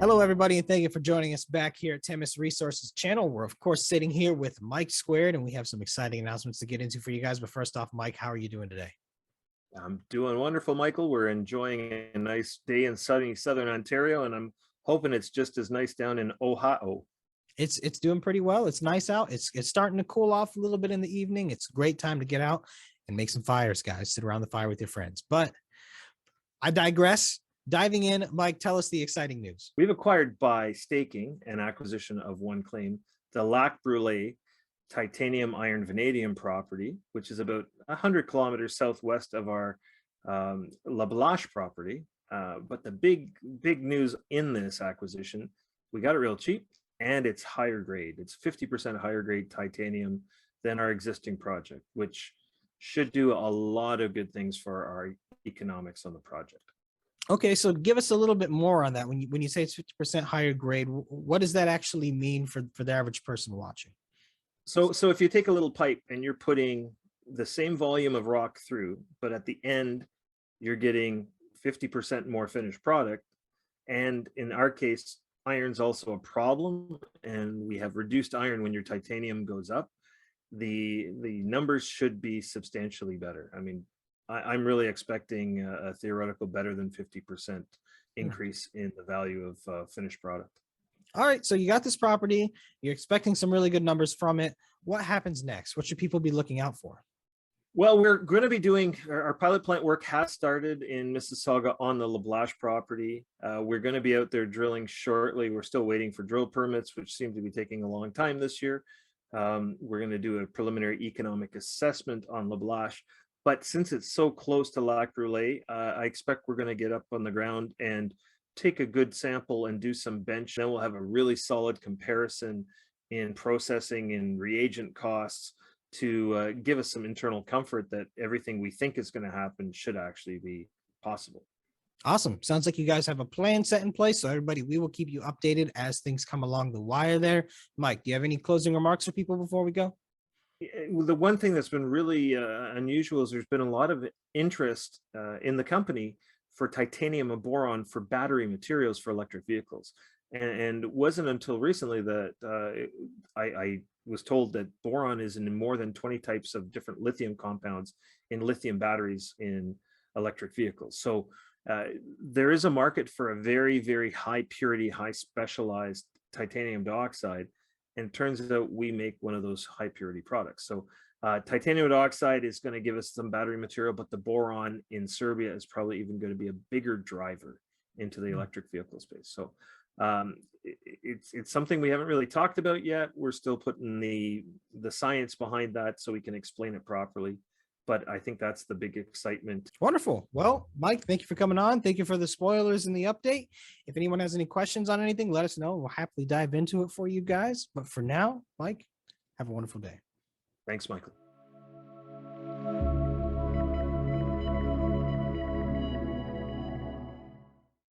Hello, everybody, and thank you for joining us back here at Temas Resources channel. We're, of course, sitting here with Mike Squared, and we have some exciting announcements to get into for you guys. But first off, Mike, how are you doing today? I'm doing wonderful, Michael. We're enjoying a nice day in sunny Southern Ontario, and I'm hoping it's just as nice down in Ohio. It's doing pretty well. It's nice out. It's starting to cool off a little bit in the evening. It's a great time to get out and make some fires, guys. Sit around the fire with your friends. But I digress. Diving in, Mike, tell us the exciting news. We've acquired by staking and acquisition of one claim, the Lac Brûlé titanium iron vanadium property, which is about 100 kilometers southwest of our La Blache property. But the big news in this acquisition, we got it real cheap and it's higher grade. It's 50% higher grade titanium than our existing project, which should do a lot of good things for our economics on the project. Okay, so give us a little bit more on that. When you say it's 50% higher grade, what does that actually mean for the average person watching? So if you take a little pipe and you're putting the same volume of rock through, but at the end you're getting 50% more finished product, and in our case, iron's also a problem, and we have reduced iron when your titanium goes up, the numbers should be substantially better. I mean, I'm really expecting a theoretical better than 50% increase in the value of finished product. All right, so you got this property. You're expecting some really good numbers from it. What happens next? What should people be looking out for? Well, we're going to be doing our pilot plant work has started in Mississauga on the La Blache property. We're going to be out there drilling shortly. We're still waiting for drill permits, which seem to be taking a long time this year. We're going to do a preliminary economic assessment on La Blache. But since it's so close to Lac Brûlé, I expect we're going to get up on the ground and take a good sample and do some bench. Then we'll have a really solid comparison in processing and reagent costs to give us some internal comfort that everything we think is going to happen should actually be possible. Awesome. Sounds like you guys have a plan set in place. So everybody, we will keep you updated as things come along the wire there. Mike, do you have any closing remarks for people before we go? The one thing that's been really unusual is there's been a lot of interest in the company for titanium and boron for battery materials for electric vehicles. And it wasn't until recently that I was told that boron is in more than 20 types of different lithium compounds in lithium batteries in electric vehicles. So there is a market for a very, very high purity, high specialized titanium dioxide. And it turns out we make one of those high purity products. So titanium dioxide is going to give us some battery material, but the boron in Serbia is probably even going to be a bigger driver into the electric vehicle space. So it's something we haven't really talked about yet. We're still putting the science behind that so we can explain it properly. But I think that's the big excitement. Wonderful. Well, Mike, thank you for coming on. Thank you for the spoilers and the update. If anyone has any questions on anything, let us know. We'll happily dive into it for you guys. But for now, Mike, have a wonderful day. Thanks, Michael.